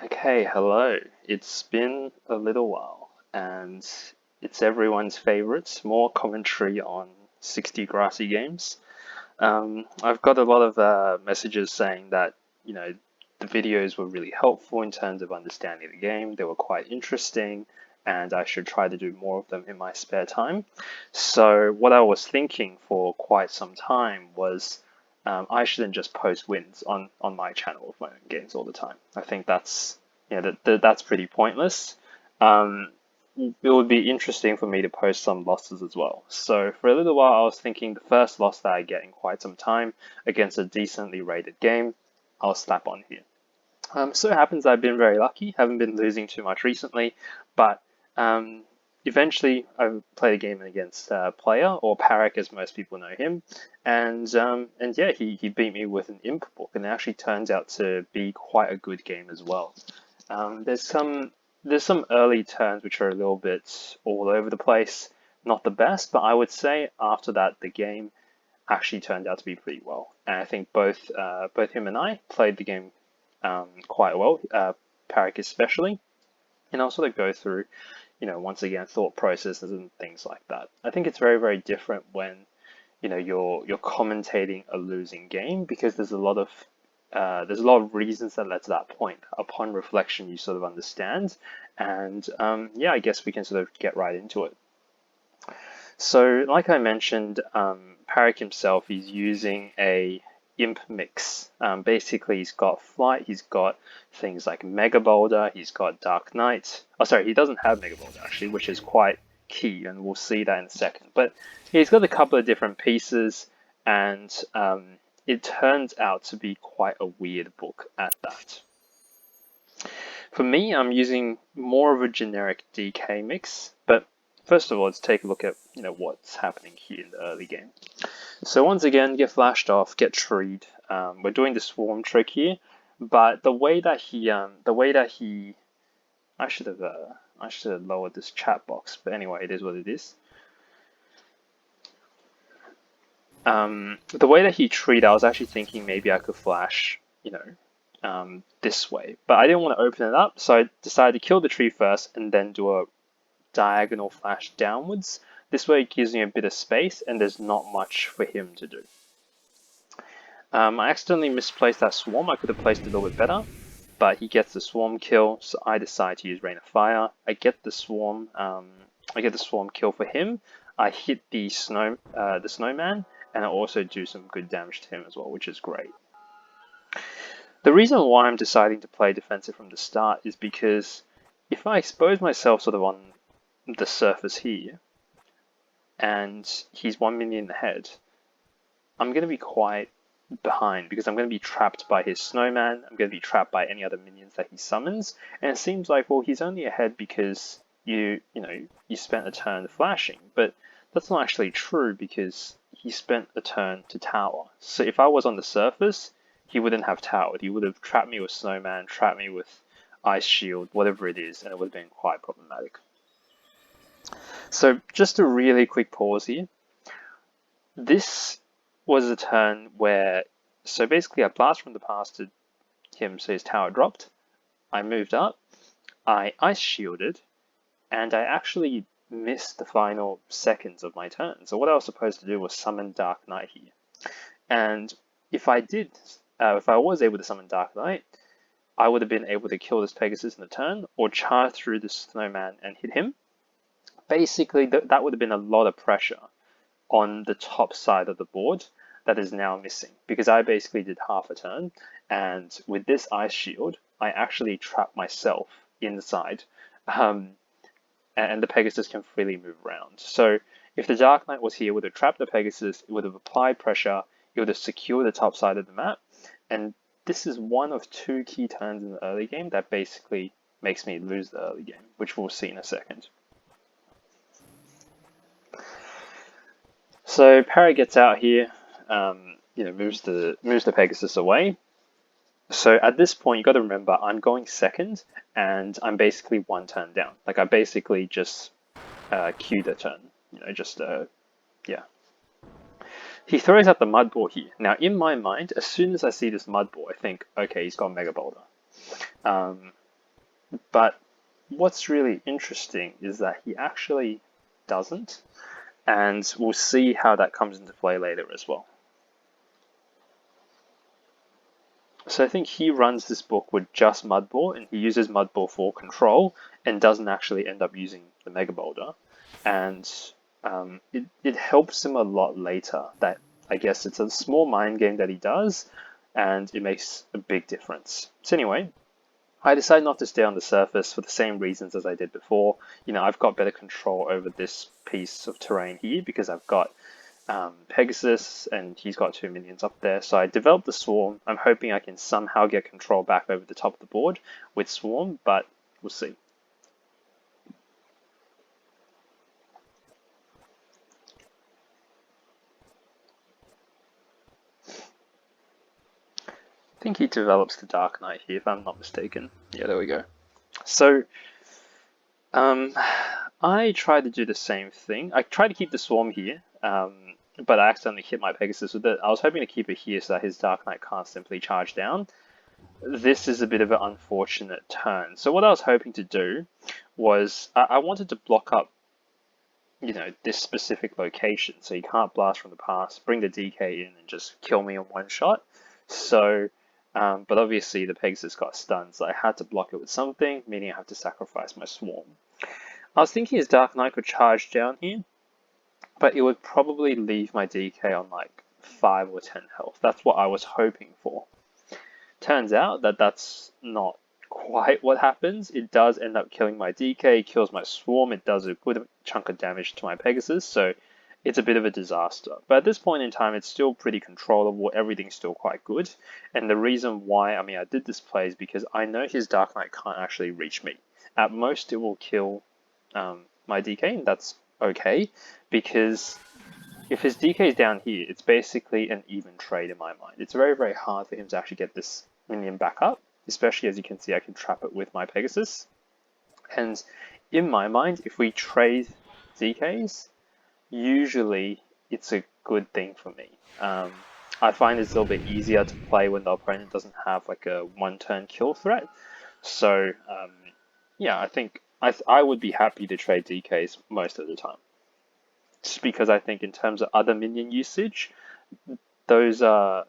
Okay, hello. It's been a little while, and it's everyone's favorites, more commentary on 60 Grassy games. I've got a lot of messages saying that, you know, the videos were really helpful in terms of understanding the game. They were quite interesting, and I should try to do more of them in my spare time. So what I was thinking for quite some time was I shouldn't just post wins on my channel of my own games all the time. I think that's pretty pointless. Um, it would be interesting for me to post some losses as well. So for a little while, I was thinking the first loss that I get in quite some time against a decently rated game, I'll slap on here. So it happens I've been very lucky, haven't been losing too much recently, but um, eventually I played a game against Player, or Parak as most people know him, and yeah, he beat me with an imp book, and it actually turns out to be quite a good game as well. There's some early turns which are a little bit all over the place, not the best, but I would say after that the game actually turned out to be pretty well, and I think both him and I played the game quite well, Parak especially, and I'll sort of go through, once again, thought processes and things like that. I think it's very, very different when, you're commentating a losing game because there's a lot of reasons that led to that point. Upon reflection, you sort of understand, and yeah, I guess we can sort of get right into it. So, like I mentioned, Parak himself is using a imp mix. Basically, he's got flight, he's got things like Mega Boulder, he's got Dark Knight. Oh, sorry, he doesn't have Mega Boulder actually, which is quite key, and we'll see that in a second. But he's got a couple of different pieces, and it turns out to be quite a weird book at that. For me, I'm using more of a generic DK mix, but first of all, let's take a look at what's happening here in the early game. So once again, get flashed off, get treed. We're doing the swarm trick here, but the way that he, I should have lowered this chat box, but anyway, it is what it is. The way that he treed, I was actually thinking maybe I could flash, this way, but I didn't want to open it up, so I decided to kill the tree first and then do a diagonal flash downwards. This way it gives me a bit of space and there's not much for him to do. I accidentally misplaced that swarm. I could have placed it a little bit better, but he gets the swarm kill, so I decide to use Rain of Fire. I get the swarm kill for him. I hit the snowman, and I also do some good damage to him as well, which is great. The reason why I'm deciding to play defensive from the start is because if I expose myself sort of on the surface here, and he's 1 minion ahead, I'm going to be quite behind because I'm going to be trapped by his snowman, I'm going to be trapped by any other minions that he summons, and it seems like, well, he's only ahead because you spent a turn flashing, but that's not actually true because he spent a turn to tower. So if I was on the surface, he wouldn't have towered. He would have trapped me with snowman, trapped me with ice shield, whatever it is, and it would have been quite problematic. So just a really quick pause here. This was a turn where, so basically I blast from the past to him so his tower dropped. I moved up, I ice shielded, and I actually missed the final seconds of my turn. So what I was supposed to do was summon Dark Knight here. And if I was able to summon Dark Knight, I would have been able to kill this Pegasus in the turn or charge through the snowman and hit him. Basically, that would have been a lot of pressure on the top side of the board that is now missing because I basically did half a turn, and with this ice shield, I actually trapped myself inside, and the Pegasus can freely move around. So if the Dark Knight was here, it would have trapped the Pegasus, it would have applied pressure, it would have secured the top side of the map, and this is one of two key turns in the early game that basically makes me lose the early game, which we'll see in a second. So Parry gets out here, moves the Pegasus away. So at this point, you got to remember I'm going second, and I'm basically one turn down. Like I basically just queued a turn, yeah. He throws out the mud ball here. Now in my mind, as soon as I see this mud ball, I think, okay, he's got Mega Boulder. But what's really interesting is that he actually doesn't, and we'll see how that comes into play later as well. So I think he runs this book with just Mudball, and he uses Mudball for control, and doesn't actually end up using the Mega Boulder. And it helps him a lot later. That I guess it's a small mind game that he does, and it makes a big difference. So anyway, I decided not to stay on the surface for the same reasons as I did before. I've got better control over this piece of terrain here because I've got Pegasus and he's got 2 minions up there. So I developed the Swarm. I'm hoping I can somehow get control back over the top of the board with Swarm, but we'll see. I think he develops the Dark Knight here, if I'm not mistaken. Yeah, there we go. So I tried to do the same thing. I tried to keep the Swarm here, but I accidentally hit my Pegasus with it. I was hoping to keep it here so that his Dark Knight can't simply charge down. This is a bit of an unfortunate turn. So what I was hoping to do was I wanted to block up, this specific location. So you can't blast from the past, bring the DK in and just kill me in one shot. So, but obviously the Pegasus got stunned, so I had to block it with something, meaning I have to sacrifice my Swarm. I was thinking his Dark Knight could charge down here, but it would probably leave my DK on like 5 or 10 health. That's what I was hoping for. Turns out that that's not quite what happens. It does end up killing my DK, kills my Swarm, it does a good chunk of damage to my Pegasus, so it's a bit of a disaster. But at this point in time, it's still pretty controllable, everything's still quite good. And the reason why, I did this play is because I know his Dark Knight can't actually reach me. At most, it will kill my DK, and that's okay, because if his DK is down here, it's basically an even trade in my mind. It's very, very hard for him to actually get this minion back up, especially as you can see I can trap it with my Pegasus. And in my mind, if we trade DKs, usually it's a good thing for me. I find it's a little bit easier to play when the opponent doesn't have like a one-turn kill threat. So yeah, I think I would be happy to trade DKs most of the time. Just because I think in terms of other minion usage, those are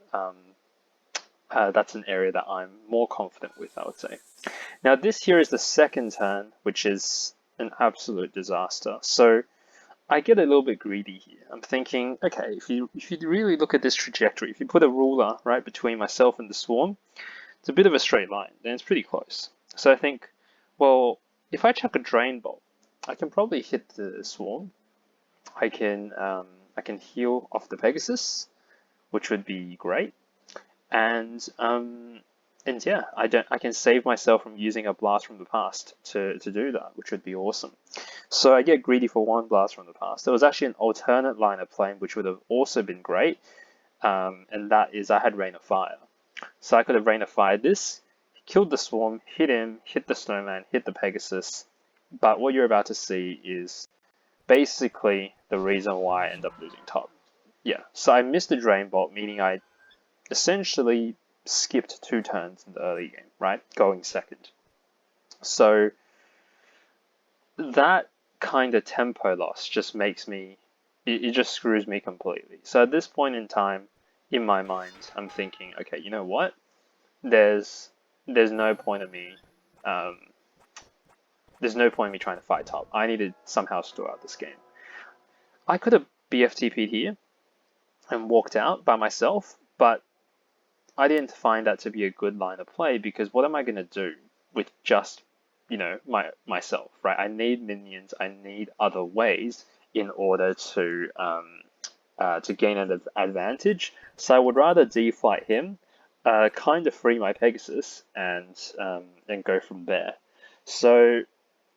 that's an area that I'm more confident with, I would say. Now this here is the second turn, which is an absolute disaster. So I get a little bit greedy here. I'm thinking, okay, if you really look at this trajectory, if you put a ruler right between myself and the Swarm, it's a bit of a straight line, and it's pretty close. So I think, well, if I chuck a Drain Bolt, I can probably hit the Swarm. I can heal off the Pegasus, which would be great, and yeah, I can save myself from using a Blast from the Past to do that, which would be awesome. So I get greedy for one Blast from the Past. There was actually an alternate line of playing which would have also been great, and that is I had Rain of Fire. So I could have Rain of Fire this, killed the Swarm, hit him, hit the Snowman, hit the Pegasus, but what you're about to see is basically the reason why I end up losing top. Yeah, so I missed the Drain Bolt, meaning I essentially skipped 2 turns in the early game, right? Going second. So that kind of tempo loss just makes me, it just screws me completely. So at this point in time, in my mind, I'm thinking, okay, you know what? There's no point of me, there's no point in me trying to fight top. I need to somehow store out this game. I could have BFTP'd here and walked out by myself, but I didn't find that to be a good line of play because what am I going to do with just, myself, right? I need minions, I need other ways in order to gain an advantage. So I would rather deflight him, kind of free my Pegasus, and go from there. So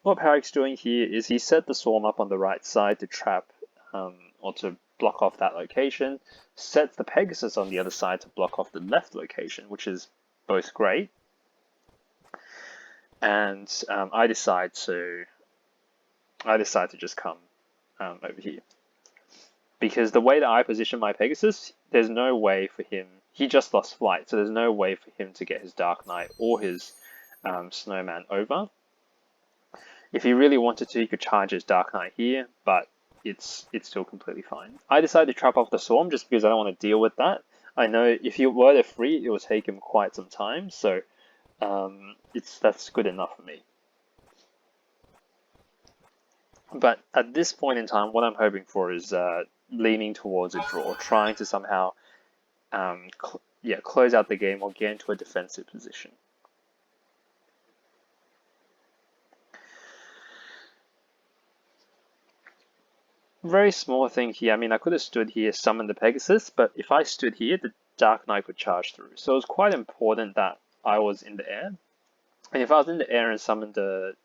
what Parik's doing here is he set the Swarm up on the right side to trap or to block off that location, sets the Pegasus on the other side to block off the left location, which is both great. And I decide to just come over here. Because the way that I position my Pegasus, there's no way for him, he just lost flight, so there's no way for him to get his Dark Knight or his Snowman over. If he really wanted to, he could charge his Dark Knight here, but it's still completely fine. I decided to trap off the Swarm just because I don't want to deal with that. I know if he were to free, it will take him quite some time, so that's good enough for me. But at this point in time, what I'm hoping for is leaning towards a draw, trying to somehow close out the game or get into a defensive position. Very small thing here. I mean, I could have stood here, summoned the Pegasus, but if I stood here, the Dark Knight could charge through. So it was quite important that I was in the air. And if I was in the air and summoned the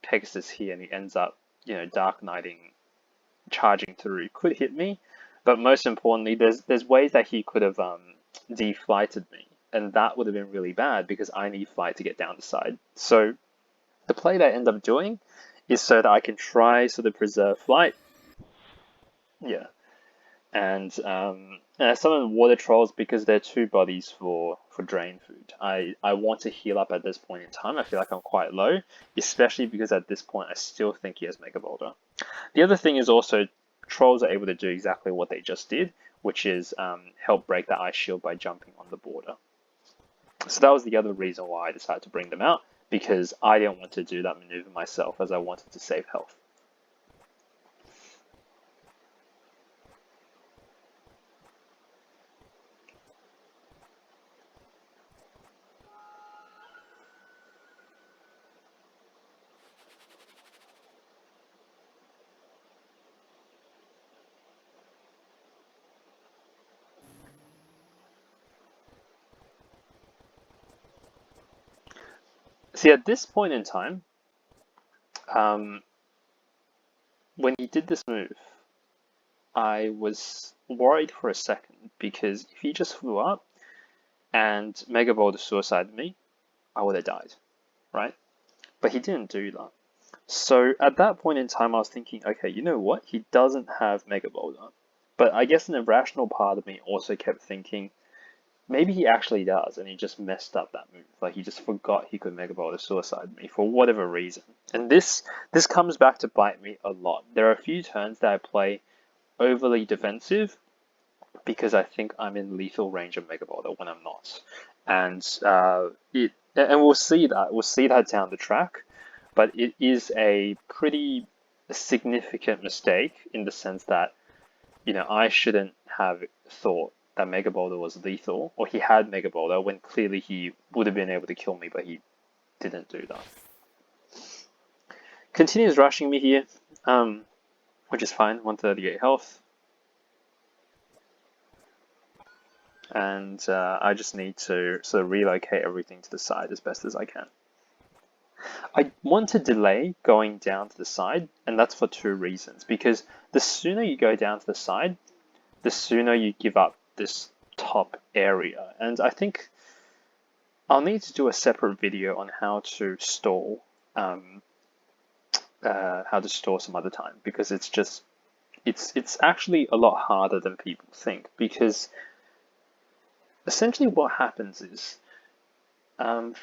Pegasus here and he ends up, Dark Knighting, charging through, could hit me. But most importantly, there's ways that he could have deflighted me. And that would have been really bad because I need flight to get down the side. So the play that I end up doing is so that I can try sort of preserve flight. Yeah. And I summon water trolls because they're 2 bodies for drain food. I want to heal up at this point in time. I feel like I'm quite low, especially because at this point I still think he has Mega Boulder. The other thing is also trolls are able to do exactly what they just did, which is help break the ice shield by jumping on the border. So that was the other reason why I decided to bring them out, because I didn't want to do that maneuver myself as I wanted to save health. See, at this point in time, when he did this move, I was worried for a second because if he just flew up and Mega Boulder suicided me, I would have died, right? But he didn't do that. So at that point in time, I was thinking, okay, you know what? He doesn't have Mega Boulder. But I guess an irrational part of me also kept thinking, maybe he actually does, and he just messed up that move. Like he just forgot he could Mega Boulder suicide me for whatever reason. And this comes back to bite me a lot. There are a few turns that I play overly defensive because I think I'm in lethal range of Mega Boulder when I'm not. And we'll see that down the track, but it is a pretty significant mistake in the sense that, I shouldn't have thought that Mega Boulder was lethal, or he had Mega Boulder when clearly he would have been able to kill me, but he didn't do that. Continues rushing me here, which is fine, 138 health. And I just need to sort of relocate everything to the side as best as I can. I want to delay going down to the side, and that's for 2 reasons. Because the sooner you go down to the side, the sooner you give up this top area. And I think I'll need to do a separate video on how to stall, some other time, because it's actually a lot harder than people think. Because essentially what happens is,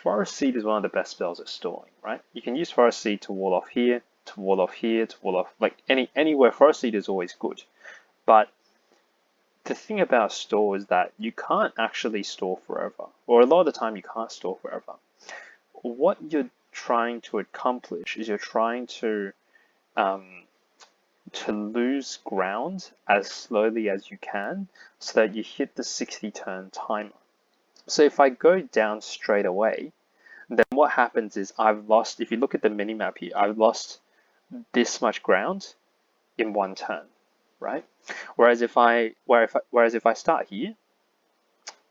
Forest Seed is one of the best spells at stalling, right? You can use Forest Seed to wall off here, to wall off here, to wall off, like anywhere. Forest Seed is always good. But the thing about stall is that you can't actually stall forever, or a lot of the time you can't stall forever. What you're trying to accomplish is you're trying to lose ground as slowly as you can so that you hit the 60 turn timer. So if I go down straight away, then what happens is I've lost, if you look at the minimap here, I've lost this much ground in 1 turn, right? Whereas if I start here,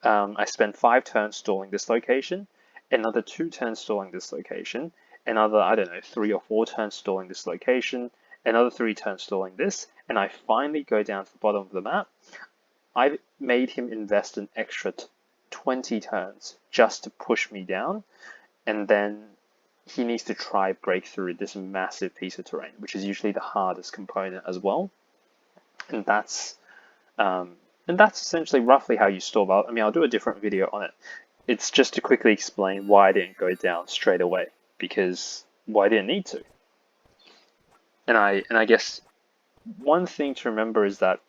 I spend 5 turns stalling this location, another 2 turns stalling this location, another, I don't know, 3 or 4 turns stalling this location, another 3 turns stalling this, and I finally go down to the bottom of the map. I've made him invest an extra 20 turns just to push me down, and then he needs to try break through this massive piece of terrain, which is usually the hardest component as well. And that's essentially roughly how you stall. I mean, I'll do a different video on it. it's just to quickly explain why I didn't go down straight away, because I didn't need to. And I guess one thing to remember is that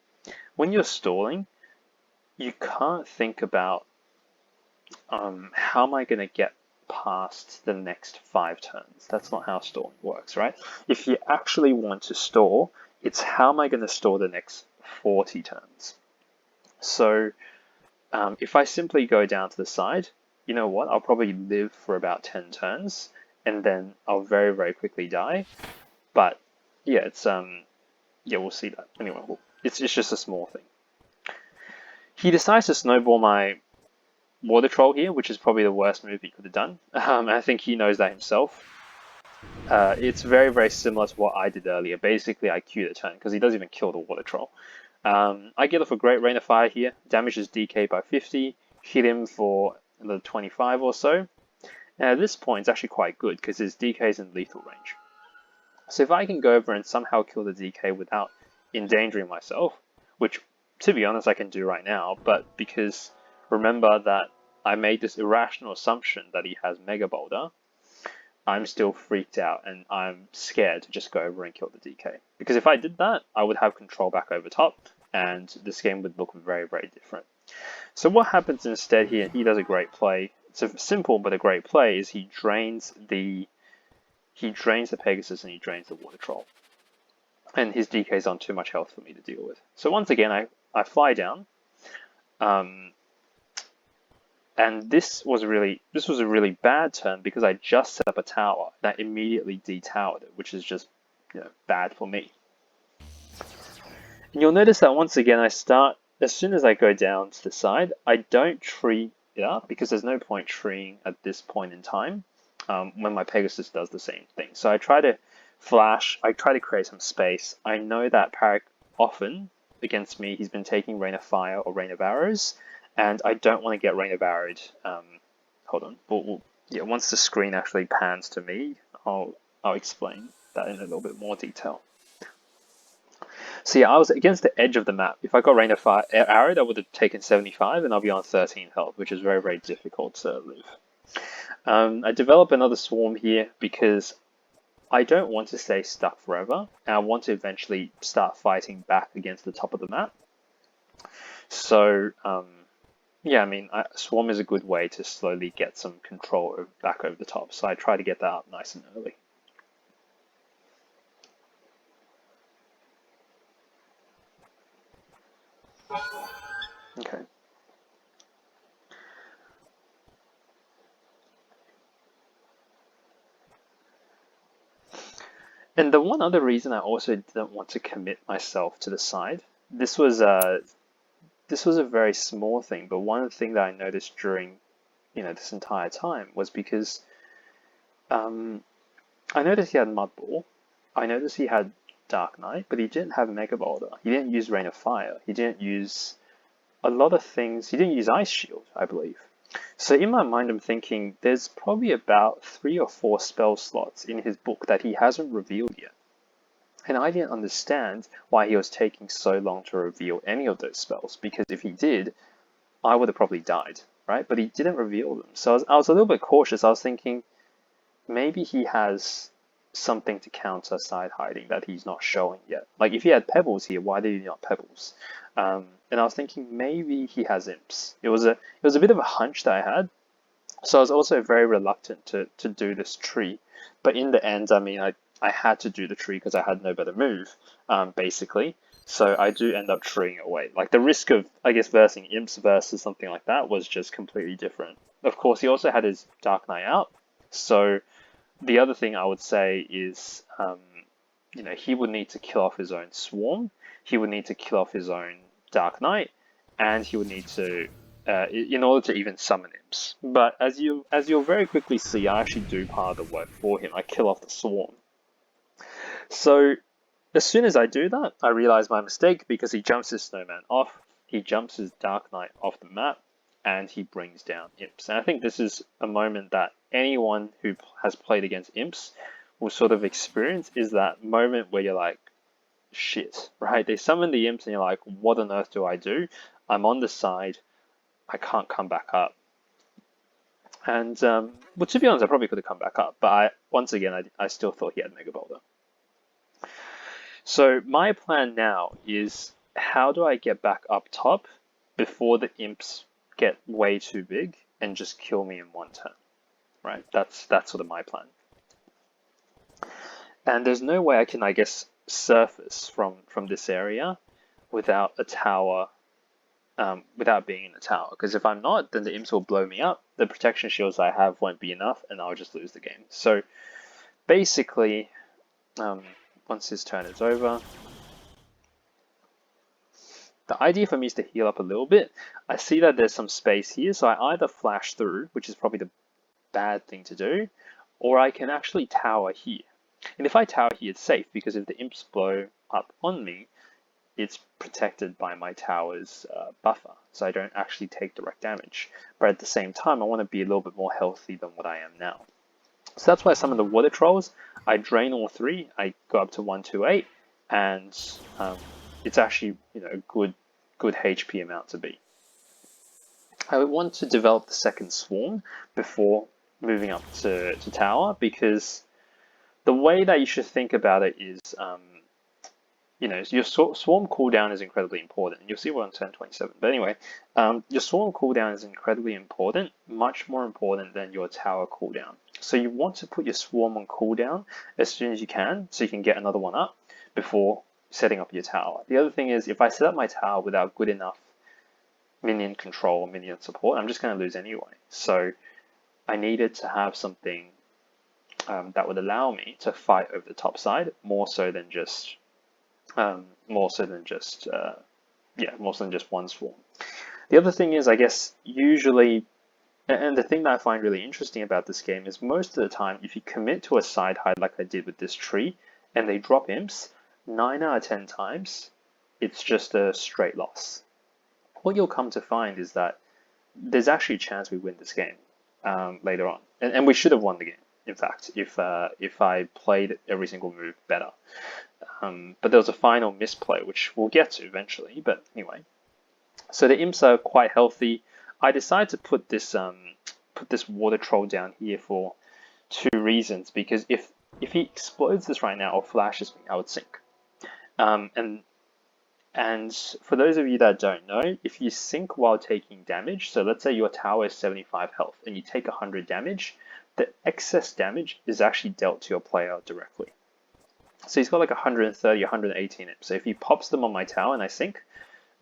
when you're stalling, you can't think about how am I going to get past the next 5 turns. That's not how stalling works, right? If you actually want to stall, it's how am I going to stall the next 40 turns. So if I simply go down to the side, you know what? I'll probably live for about 10 turns, and then I'll very, very quickly die. But yeah, it's yeah, we'll see that. Anyway, it's just a small thing. He decides to snowball my water troll here, which is probably the worst move he could have done. I think he knows that himself. It's very, very similar to what I did earlier. Basically, I Q the turn because he doesn't even kill the water troll. I get off a great Rain of Fire here, damages DK by 50, hit him for another 25 or so. And at this point, it's actually quite good because his DK is in lethal range. So if I can go over and somehow kill the DK without endangering myself, which to be honest I can do right now, but because remember that I made this irrational assumption that he has Mega Boulder, I'm still freaked out and I'm scared to just go over and kill the DK. Because if I did that, I would have control back over top and this game would look very, very different. So what happens instead here, he does a great play. It's a simple but a great play, is he drains the Pegasus and he drains the Water Troll. And his DK is on too much health for me to deal with. So once again, I fly down. And this was a really bad turn because I just set up a tower that immediately detowered it, which is just bad for me. And you'll notice that once again I start, as soon as I go down to the side, I don't tree it up because there's no point treeing at this point in time when my Pegasus does the same thing. So I try to flash, I try to create some space. I know that Parak often against me, he's been taking Rain of Fire or Rain of Arrows, and I don't want to get Rain of Arrowed. Hold on. Yeah, once the screen actually pans to me, I'll explain that in a little bit more detail. So yeah, I was against the edge of the map. If I got Rain of Fire Arrowed, I would have taken 75 and I'll be on 13 health, which is very, very difficult to live. I develop another swarm here because I don't want to stay stuck forever, and I want to eventually start fighting back against the top of the map. So yeah, I mean, Swarm is a good way to slowly get some control back over the top, so I try to get that up nice and early. Okay. And the one other reason I also didn't want to commit myself to the side, this was a very small thing, but one thing that I noticed during this entire time was because I noticed he had Mud Ball, I noticed he had Dark Knight, but he didn't have Mega Boulder. He didn't use Rain of Fire. He didn't use a lot of things. He didn't use Ice Shield, I believe. So in my mind, I'm thinking there's probably about 3 or 4 spell slots in his book that he hasn't revealed yet. And I didn't understand why he was taking so long to reveal any of those spells, because if he did, I would have probably died, right? But he didn't reveal them. So I was a little bit cautious. I was thinking maybe he has something to counter side hiding that he's not showing yet. Like if he had Pebbles here, why did he not Pebbles? And I was thinking maybe he has imps. It was a bit of a hunch that I had. So I was also very reluctant to do this tree. But in the end, I mean, I had to do the tree because I had no better move, basically. So I do end up treeing away. Like the risk of, I guess, versing imps versus something like that was just completely different. Of course, he also had his Dark Knight out. So the other thing I would say is, he would need to kill off his own Swarm. He would need to kill off his own Dark Knight, and he would need to, in order to even summon imps. But as you'll very quickly see, I actually do part of the work for him. I kill off the Swarm. So as soon as I do that, I realize my mistake because he jumps his Snowman off, he jumps his Dark Knight off the map, and he brings down imps. And I think this is a moment that anyone who has played against imps will sort of experience, is that moment where you're like, shit, right? They summon the imps and you're like, what on earth do I do? I'm on the side, I can't come back up. And well, to be honest, I probably could have come back up, but once again, I still thought he had Mega Boulder. So my plan now is how do I get back up top before the imps get way too big and just kill me in one turn, right? That's sort of my plan. And there's no way I can, I guess, surface from this area without a tower, without being in a tower. Because if I'm not, then the imps will blow me up. The protection shields I have won't be enough, and I'll just lose the game. So basically, once his turn is over, the idea for me is to heal up a little bit. I see that there's some space here, so I either flash through, which is probably the bad thing to do, or I can actually tower here. And if I tower here, it's safe, because if the imps blow up on me, it's protected by my tower's buffer, so I don't actually take direct damage. But at the same time, I want to be a little bit more healthy than what I am now. So that's why some of the water trolls, I drain all three, I go up to 128, and it's actually, you know, a good HP amount to beat. I would want to develop the second swarm before moving up to tower, because the way that you should think about it is, you know, your swarm cooldown is incredibly important. You'll see we're on turn 27. But anyway, your swarm cooldown is incredibly important, much more important than your tower cooldown. So you want to put your swarm on cooldown as soon as you can, so you can get another one up before setting up your tower. The other thing is, if I set up my tower without good enough minion control or minion support, I'm just going to lose anyway. So I needed to have something that would allow me to fight over the top side more so than just more so than just one swarm. The other thing is, I guess, usually, and the thing that I find really interesting about this game is most of the time, if you commit to a side hide like I did with this tree, and they drop imps, 9 out of 10 times, it's just a straight loss. What you'll come to find is that there's actually a chance we win this game later on, and we should have won the game. In fact, if I played every single move better. But there was a final misplay, which we'll get to eventually. But anyway, so the imps are quite healthy. I decided to put this water troll down here for two reasons. Because if he explodes this right now or flashes me, I would sink. And for those of you that don't know, if you sink while taking damage, so let's say your tower is 75 health and you take 100 damage, the excess damage is actually dealt to your player directly. So he's got like 130, 118 imps. So if he pops them on my tower and I sink,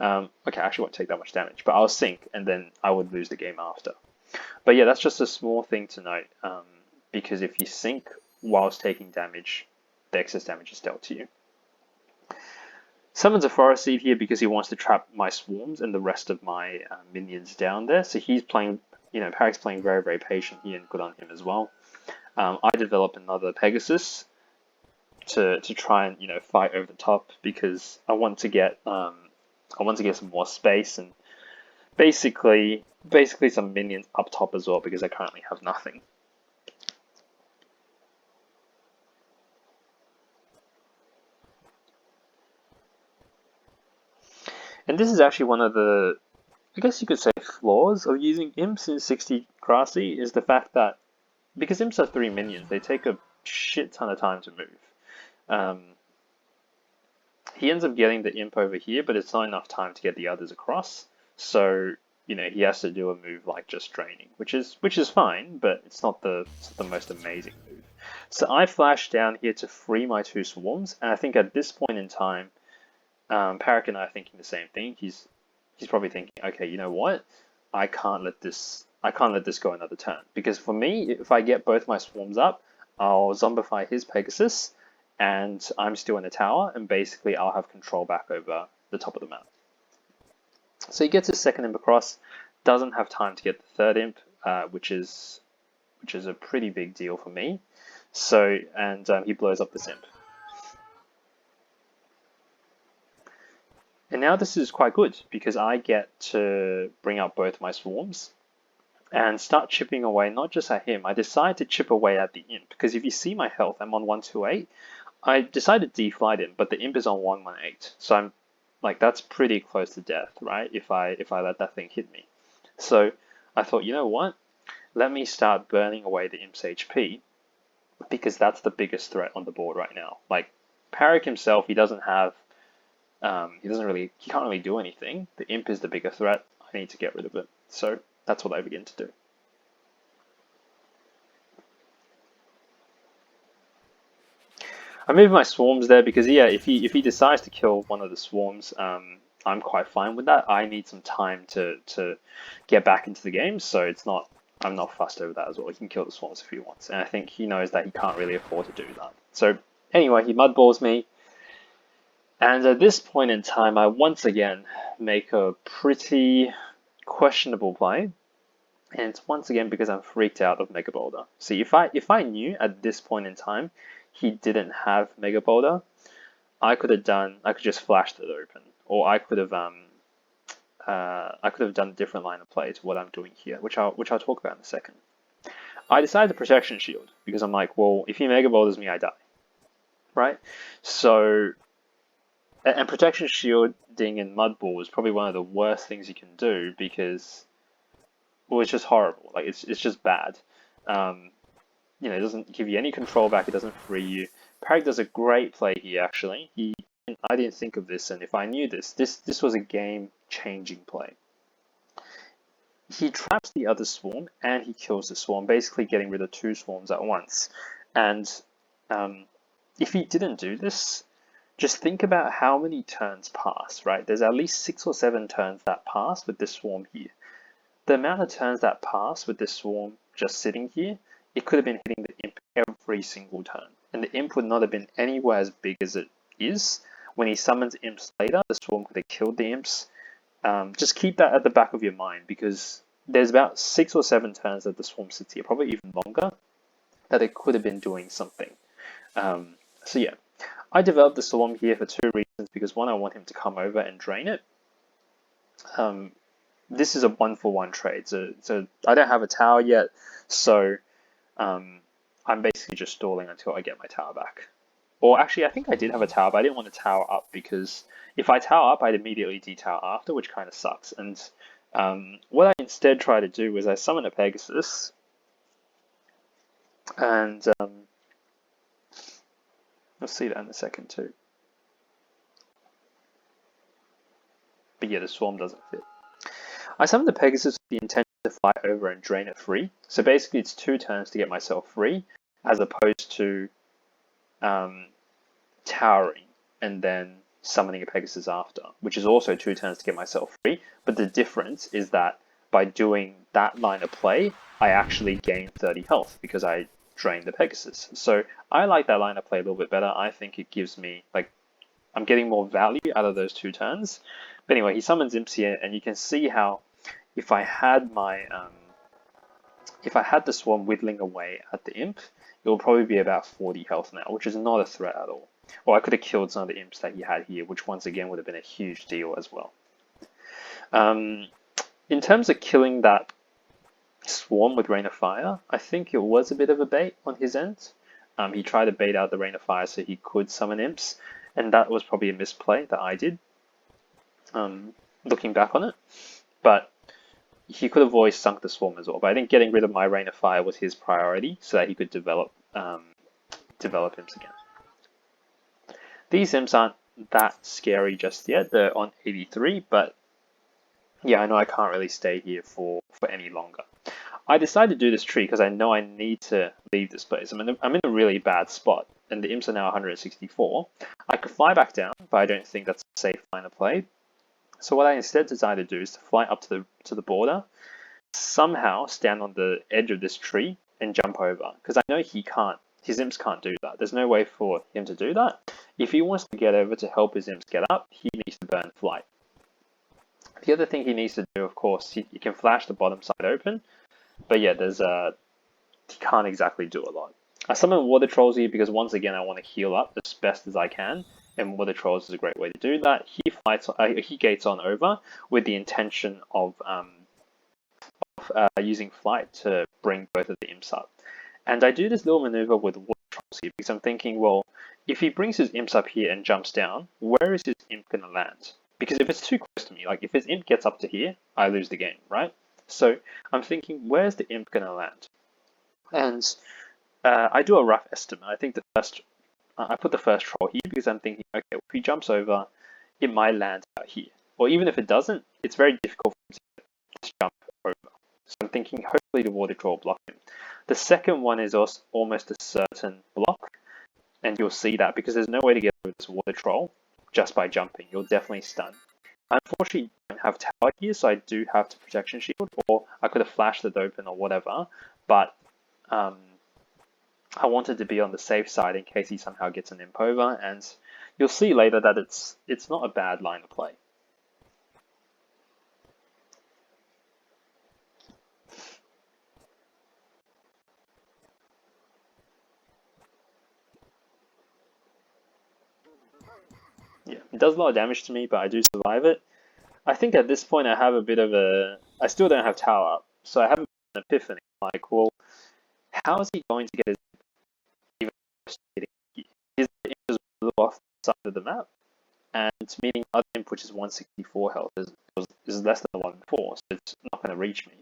okay, I actually won't take that much damage, but I'll sink and then I would lose the game after. But yeah, that's just a small thing to note, because if you sink whilst taking damage, the excess damage is dealt to you. Summons a Forest Seed here because he wants to trap my swarms and the rest of my minions down there. So he's playing, you know, Parik's playing very, very patient here, and good on him as well. I develop another Pegasus to try and, you know, fight over the top, because I want to get some more space and basically some minions up top as well, because I currently have nothing. And this is actually one of the, I guess you could say, flaws of using imps in 60 Grassy, is the fact that because imps are 3 minions, they take a shit ton of time to move. He ends up getting the imp over here, but it's not enough time to get the others across. So, you know, he has to do a move like just draining, which is fine, but it's not the most amazing move. So I flash down here to free my 2 swarms, and I think at this point in time, Parik and I are thinking the same thing. He's probably thinking, okay, you know what? I can't let this go another turn, because for me, if I get both my swarms up, I'll zombify his Pegasus, and I'm still in a tower, and basically I'll have control back over the top of the map. So he gets his second imp across, doesn't have time to get the third imp, which is a pretty big deal for me. So, and he blows up this imp. And now this is quite good, because I get to bring up both my swarms and start chipping away, not just at him. I decide to chip away at the imp, because if you see my health, I'm on 128. I decided to deflight him, but the imp is on 118. So I'm like, that's pretty close to death, right? If I let that thing hit me. So I thought, you know what? let me start burning away the imp's HP, because that's the biggest threat on the board right now. Like, Parik himself, he can't really do anything. The imp is the bigger threat. I need to get rid of it. So that's what I begin to do. I move my swarms there because, yeah, if he decides to kill one of the swarms, I'm quite fine with that. I need some time to get back into the game, so I'm not fussed over that as well. He can kill the swarms if he wants, and I think he knows that he can't really afford to do that. So anyway, he mudballs me, and at this point in time, I once again make a pretty questionable play, and it's once again because I'm freaked out of Mega Boulder. See, if I knew at this point in time he didn't have Mega Boulder, I could just flashed it open, or I could have done a different line of play to what I'm doing here, which I'll talk about in a second. I decided to Protection Shield because I'm like, well, if he Mega Boulders me, I die, right? So, and Protection Shielding in Mudball is probably one of the worst things you can do because, well, it's just horrible. Like, it's just bad. You know, it doesn't give you any control back. It doesn't free you. Parik does a great play here, actually. I didn't think of this, and if I knew this was a game-changing play. He traps the other swarm, and he kills the swarm, basically getting rid of two swarms at once. And if he didn't do this, just think about how many turns pass, right? There's at least 6 or 7 turns that pass with this swarm here. The amount of turns that pass with this swarm just sitting here, it could have been hitting the imp every single turn. And the imp would not have been anywhere as big as it is. When he summons imps later, the swarm could have killed the imps. Just keep that at the back of your mind, because there's about 6 or 7 turns that the swarm sits here, probably even longer, that it could have been doing something. So yeah, I developed the swarm here for 2 reasons, because one, I want him to come over and drain it. This is a 1-for-1 trade, so I don't have a tower yet, so I'm basically just stalling until I get my tower back. Or actually, I think I did have a tower, but I didn't want to tower up, because if I tower up, I'd immediately de-tower after, which kind of sucks. And what I instead try to do is I summon a Pegasus, and we'll see that in a second too. But yeah, the swarm doesn't fit. I summon the Pegasus with the intention to fly over and drain it free. So basically, it's 2 turns to get myself free, as opposed to towering and then summoning a Pegasus after, which is also 2 turns to get myself free. But the difference is that by doing that line of play, I actually gain 30 health because I drain the Pegasus. So I like that line of play a little bit better. I think it gives me, like, I'm getting more value out of those 2 turns. But anyway, he summons imps here, and you can see how if I had the swarm whittling away at the imp, it will probably be about 40 health now, which is not a threat at all. Or I could have killed some of the imps that he had here, which once again would have been a huge deal as well. In terms of killing that swarm with Rain of Fire, I think it was a bit of a bait on his end. He tried to bait out the Rain of Fire so he could summon imps, and that was probably a misplay that I did, looking back on it. But he could have always sunk the swarm as well. But I think getting rid of my Rain of Fire was his priority so that he could develop imps again. These imps aren't that scary just yet. They're on 83, but yeah, I know I can't really stay here for any longer. I decided to do this tree because I know I need to leave this place. I'm in a really bad spot, and the imps are now 164. I could fly back down, but I don't think that's a safe line of play. So what I instead decided to do is to fly up to the border, somehow stand on the edge of this tree and jump over, because I know his imps can't do that. There's no way for him to do that. If he wants to get over to help his imps get up, he needs to burn flight. The other thing he needs to do, of course, he can flash the bottom side open, but yeah, he can't exactly do a lot. I summon Water Trolls here because once again I want to heal up as best as I can, and Water Trolls is a great way to do that. He gates on over with the intention of using flight to bring both of the imps up. And I do this little maneuver with Water Trolls here because I'm thinking, well, if he brings his imps up here and jumps down, where is his imp going to land? Because if it's too close to me, like if his imp gets up to here, I lose the game, right? So I'm thinking, where's the imp going to land? And I do a rough estimate. I think I put the first troll here because I'm thinking, okay, if he jumps over, it might land out here. Or even if it doesn't, it's very difficult for him to just jump over. So I'm thinking, hopefully the water troll will block him. The second one is also almost a certain block, and you'll see that because there's no way to get over this water troll just by jumping. You'll definitely stun. Unfortunately, I don't have tower here, so I do have to protection shield, or I could have flashed it open or whatever, but I wanted to be on the safe side in case he somehow gets an imp over, and you'll see later that it's not a bad line to play. Yeah, it does a lot of damage to me, but I do survive it. I think at this point I have a bit of I still don't have tower up, so I have an epiphany. Like, well, how is he going to get his even his imp is a little off the side of the map, and meaning other imp, which is 164 health, is less than the one before, so it's not going to reach me.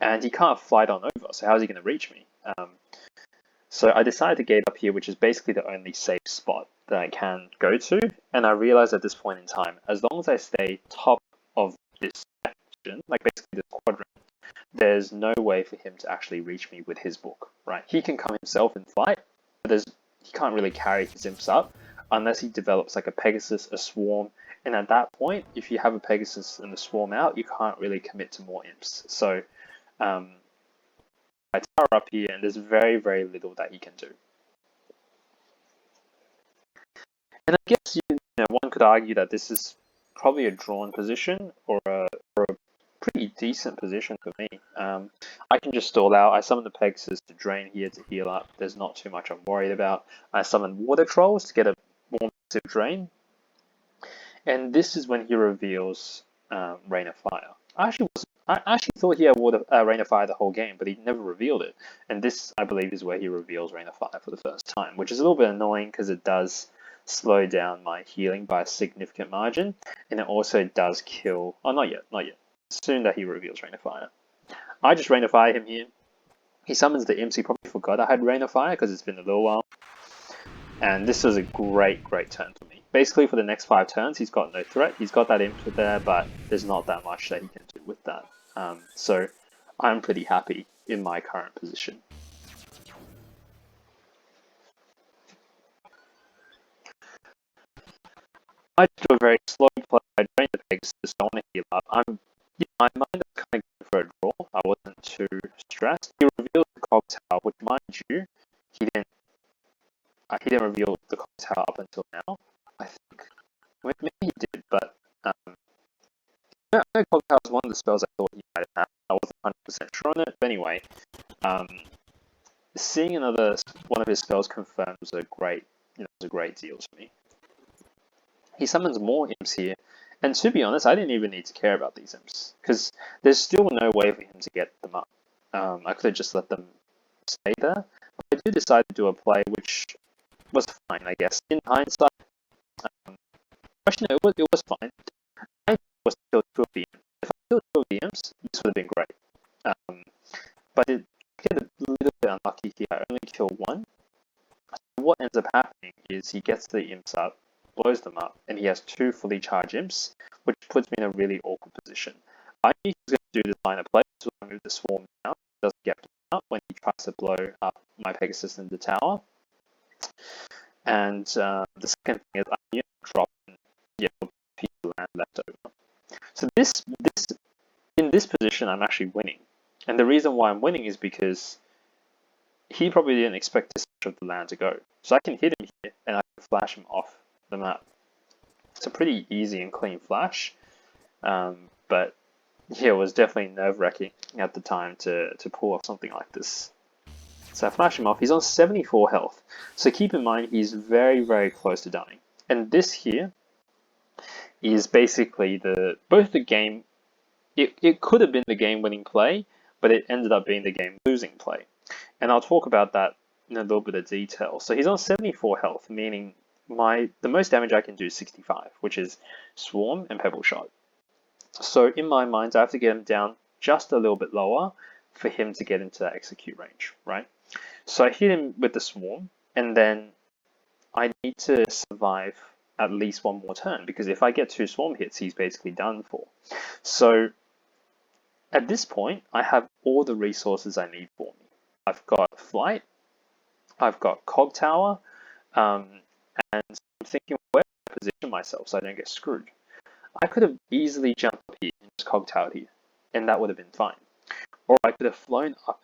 And he can't fly on over, so how's he going to reach me? So I decided to gate up here, which is basically the only safe spot that I can go to. And I realized at this point in time, as long as I stay top of this section, like basically this quadrant, there's no way for him to actually reach me with his book, right? He can come himself and fight, but he can't really carry his imps up unless he develops like a Pegasus, a Swarm. And at that point, if you have a Pegasus and a Swarm out, you can't really commit to more imps. So I tower up here, and there's very, very little that he can do. And I guess one could argue that this is probably a drawn position or a pretty decent position for me. I can just stall out. I summon the Pegasus to drain here to heal up. There's not too much I'm worried about. I summon Water Trolls to get a more massive drain. And this is when he reveals Rain of Fire. I actually thought he had Rain of Fire the whole game, but he never revealed it. And this, I believe, is where he reveals Rain of Fire for the first time, which is a little bit annoying because it does slow down my healing by a significant margin, and it also does kill... Oh, not yet. Soon that he reveals Rain of Fire. I just Rain of Fire him here. He summons the imps. He probably forgot I had Rain of Fire because it's been a little while. And this is a great, great turn for me. Basically, for the next 5 turns, he's got no threat. He's got that imp there, but there's not that much that he can do with that. So I'm pretty happy in my current position. I do a very slow play. I drain the Pegasus, I want to heal up. My mind is kind of going for a draw. I wasn't too stressed. He revealed the Cog Tower, which, mind you, he didn't reveal the Cog Tower up until now. I think maybe he did, but no, Cog Tower was one of the spells I thought he might have had. I wasn't 100% sure on it, but anyway, seeing another one of his spells confirmed was a great deal to me. He summons more imps here, and to be honest, I didn't even need to care about these imps because there's still no way for him to get them up. I could have just let them stay there, but I did decide to do a play which was fine, I guess. In hindsight, actually no, it was fine. I was to kill 2 of the imps. If I killed 2 of the imps, this would have been great. But I get a little bit unlucky here. I only kill 1. So what ends up happening is he gets the imps up, blows them up, and he has 2 fully charged imps, which puts me in a really awkward position. I knew he was going to do this line of play, so I move the Swarm now. He doesn't get up when he tries to blow up my Pegasus in the tower. And the second thing is I need to drop and piece of land left over. So in this position, I'm actually winning. And the reason why I'm winning is because he probably didn't expect this much of the land to go. So I can hit him here, and I can flash him off the map. It's a pretty easy and clean flash. But yeah, it was definitely nerve-wracking at the time to pull off something like this. So I flash him off. He's on 74 health. So keep in mind, he's very, very close to dying. And this here is basically both the game... It could have been the game-winning play, but it ended up being the game-losing play. And I'll talk about that in a little bit of detail. So he's on 74 health, meaning the most damage I can do is 65, which is Swarm and Pebble Shot. So in my mind, I have to get him down just a little bit lower for him to get into that execute range, right? So I hit him with the swarm, and then I need to survive at least one more turn, because if I get 2 swarm hits, he's basically done for. So at this point, I have all the resources I need for me. I've got flight, I've got cog tower, and I'm thinking where to position myself so I don't get screwed. I could have easily jumped up here and just cog towered here, and that would have been fine. Or I could have flown up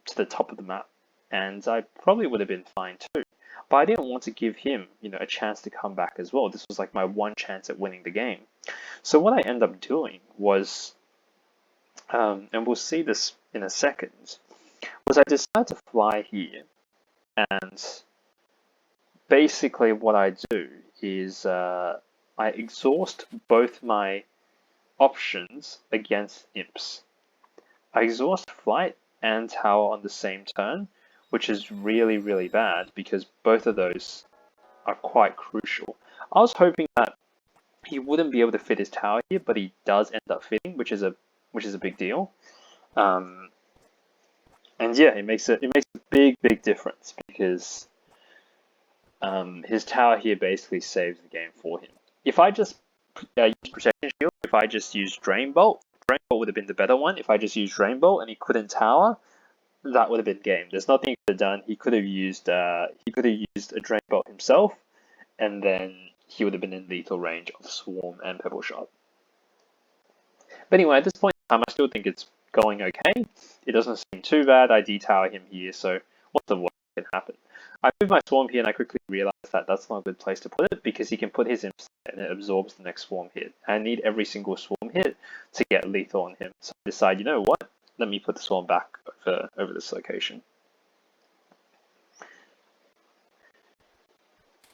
to the top of the map, and I probably would have been fine too. But I didn't want to give him, a chance to come back as well. This was like my one chance at winning the game. So what I ended up doing was, and we'll see this in a second, was I decided to fly here, and basically what I do is I exhaust both my options against imps. I exhaust flight and tower on the same turn, which is really, really bad because both of those are quite crucial. I was hoping that he wouldn't be able to fit his tower here, but he does end up fitting, which is a big deal. And yeah, it makes a big difference because his tower here basically saves the game for him. If I just use protection shield, if I just use Drain Bolt would have been the better one. If I just used Drain Bolt and he couldn't tower, that would have been game. There's nothing he could have done. He could have used a Drain Bolt himself, and then he would have been in lethal range of Swarm and Pebble Shot. But anyway, at this point in time, I still think it's going okay. It doesn't seem too bad. I detower him here, so what's the worst that can happen? I move my Swarm here, and I quickly realize that that's not a good place to put it because he can put his imps and it absorbs the next Swarm hit. I need every single Swarm hit to get lethal on him. So I decide, you know what? Let me put the Swarm back over this location.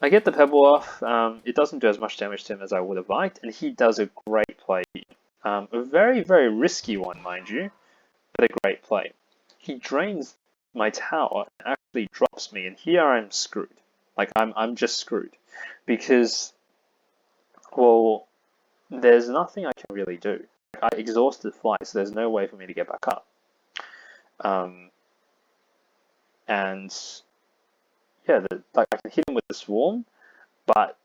I get the Pebble off. It doesn't do as much damage to him as I would have liked, and he does a great play here. A very, very risky one, mind you, but a great play. He drains my tower and actually drops me, and here I'm screwed. Like, I'm just screwed. Because, well, there's nothing I can really do. I exhausted flight, so there's no way for me to get back up. And yeah, I can hit him with the swarm, but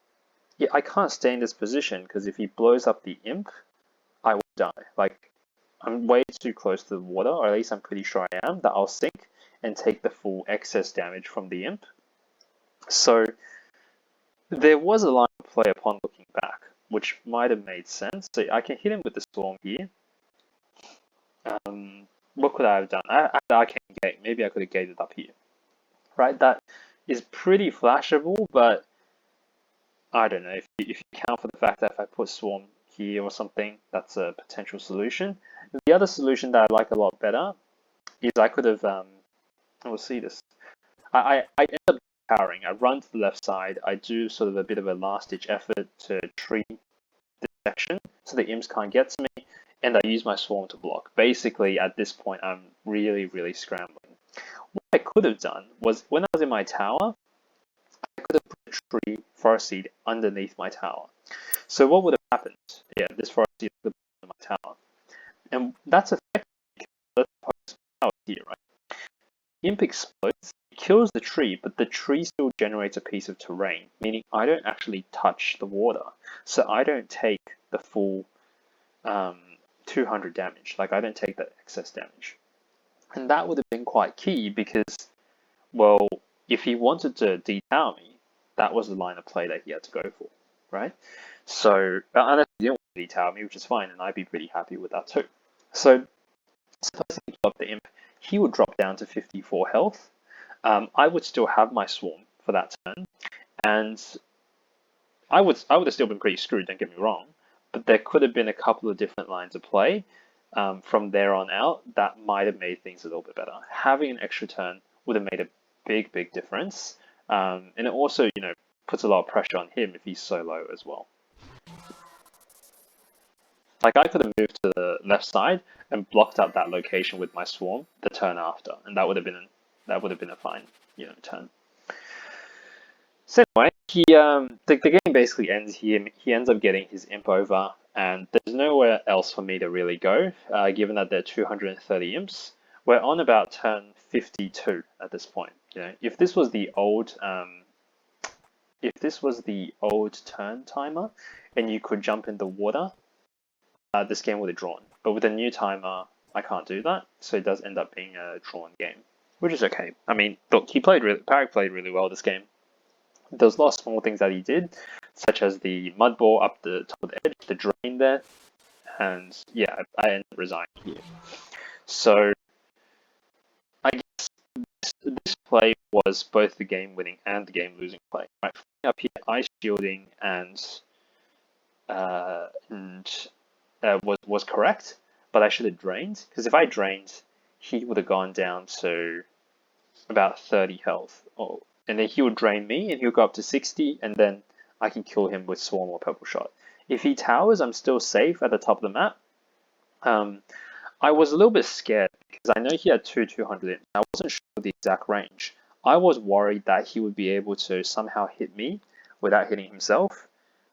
yeah, I can't stay in this position because if he blows up the imp, I will die. Like, I'm way too close to the water, or at least I'm pretty sure I am, that I'll sink and take the full excess damage from the imp. So there was a line of play upon looking back, which might have made sense. So I can hit him with the storm here. What could I have done? I had the arcane gate. Maybe I could have gated up here. Right? That is pretty flashable, but I don't know. If you count for the fact that if I put swarm here or something, that's a potential solution. The other solution that I like a lot better is I could have, we'll see this. I end up powering. I run to the left side. I do sort of a bit of a last-ditch effort to tree this section so the imps can't get to me, and I use my swarm to block. Basically, at this point, I'm really, really scrambling. What I could have done was, when I was in my tower, I could have put a tree forest seed underneath my tower. So what would have happened? Yeah, this forest seed would have been in my tower. And that's effective because that's power here, right? Imp explodes, it kills the tree, but the tree still generates a piece of terrain, meaning I don't actually touch the water. So I don't take the full 200 damage. Like, I don't take that excess damage. And that would have been quite key because, well, if he wanted to detower me, that was the line of play that he had to go for, right? So, unless he didn't want to detower me, which is fine, and I'd be pretty happy with that too. So, suppose he killed the imp, he would drop down to 54 health. I would still have my swarm for that turn, and I would have still been pretty screwed, don't get me wrong, but there could have been a couple of different lines of play from there on out that might have made things a little bit better. Having an extra turn would have made a big difference, and it also, puts a lot of pressure on him if he's so low as well. Like, I could have moved to the left side and blocked up that location with my swarm the turn after, and that would have been a fine, turn. So anyway, the game basically ends here. He ends up getting his imp over. and there's nowhere else for me to really go, given that there are 230 imps. We're on about turn 52 at this point. If this was the old turn timer, and you could jump in the water, this game would have drawn. But with a new timer, I can't do that, so it does end up being a drawn game, which is okay. I mean, look, Parag played really well this game. There's a lot of small things that he did, such as the mud ball up the top of the edge, the drain there, and yeah, I ended up resigning here. So I guess this play was both the game winning and the game losing play. Right, up here, ice shielding was correct, but I should have drained, because if I drained, he would have gone down to about 30 health, and then he would drain me, and he would go up to 60, and then I can kill him with Swarm or Purple Shot. If he towers, I'm still safe at the top of the map. I was a little bit scared, because I know he had 200 in. I wasn't sure of the exact range. I was worried that he would be able to somehow hit me without hitting himself,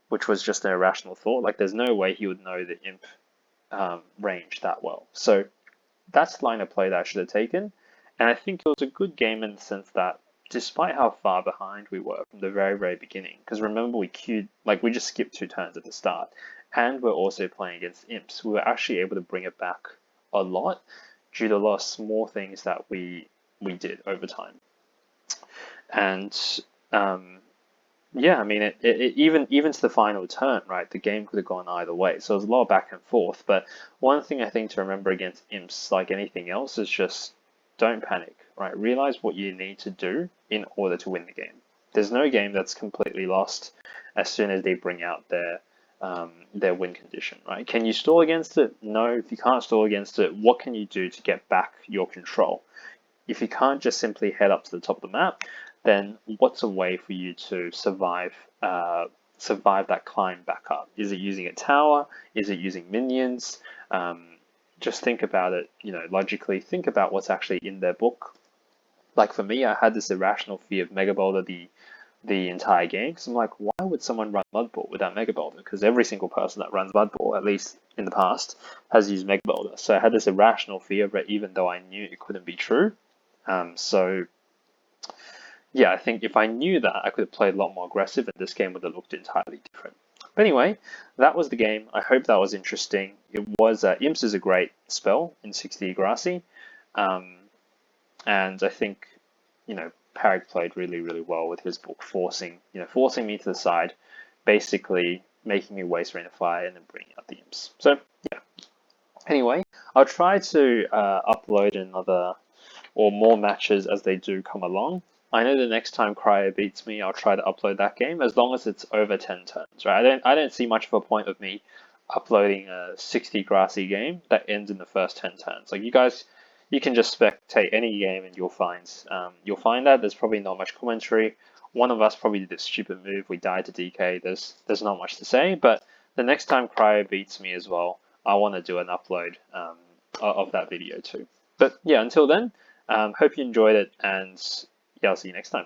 which was just an irrational thought. Like, there's no way he would know the imp range that well. So that's the line of play that I should have taken. And I think it was a good game in the sense that, despite how far behind we were from the very, very beginning, because remember we just skipped 2 turns at the start, and we're also playing against imps, we were actually able to bring it back a lot due to a lot of small things that we did over time. And yeah, I mean, even to the final turn, right? The game could have gone either way. So there's a lot of back and forth. But one thing I think to remember against imps, like anything else, is just don't panic, right? Realize what you need to do in order to win the game. There's no game that's completely lost as soon as they bring out their win condition, right? Can you stall against it? No. If you can't stall against it, what can you do to get back your control? If you can't just simply head up to the top of the map, then what's a way for you to survive that climb back up? Is it using a tower? Is it using minions? Just think about it, logically. Think about what's actually in their book. Like for me, I had this irrational fear of Mega Boulder the entire game, because I'm like, why would someone run Mud Ball without Mega Boulder? Because every single person that runs Mud Ball, at least in the past, has used Mega Boulder. So I had this irrational fear of it, even though I knew it couldn't be true. So yeah, I think if I knew that, I could have played a lot more aggressive, and this game would have looked entirely different. But anyway, that was the game. I hope that was interesting. It was Imps is a great spell in 60 Grassy, and I think Parag played really, really well with his book, forcing me to the side, basically making me waste Rain of Fire and then bringing out the imps. So yeah. Anyway, I'll try to upload another or more matches as they do come along. I know the next time Cryo beats me, I'll try to upload that game, as long as it's over 10 turns, right? I don't see much of a point of me uploading a 60 Grassy game that ends in the first 10 turns. Like, you guys, you can just spectate any game and you'll find that there's probably not much commentary. One of us probably did a stupid move, we died to DK, there's not much to say, but the next time Cryo beats me as well, I want to do an upload of that video too. But yeah, until then, hope you enjoyed it, and yeah, I'll see you next time.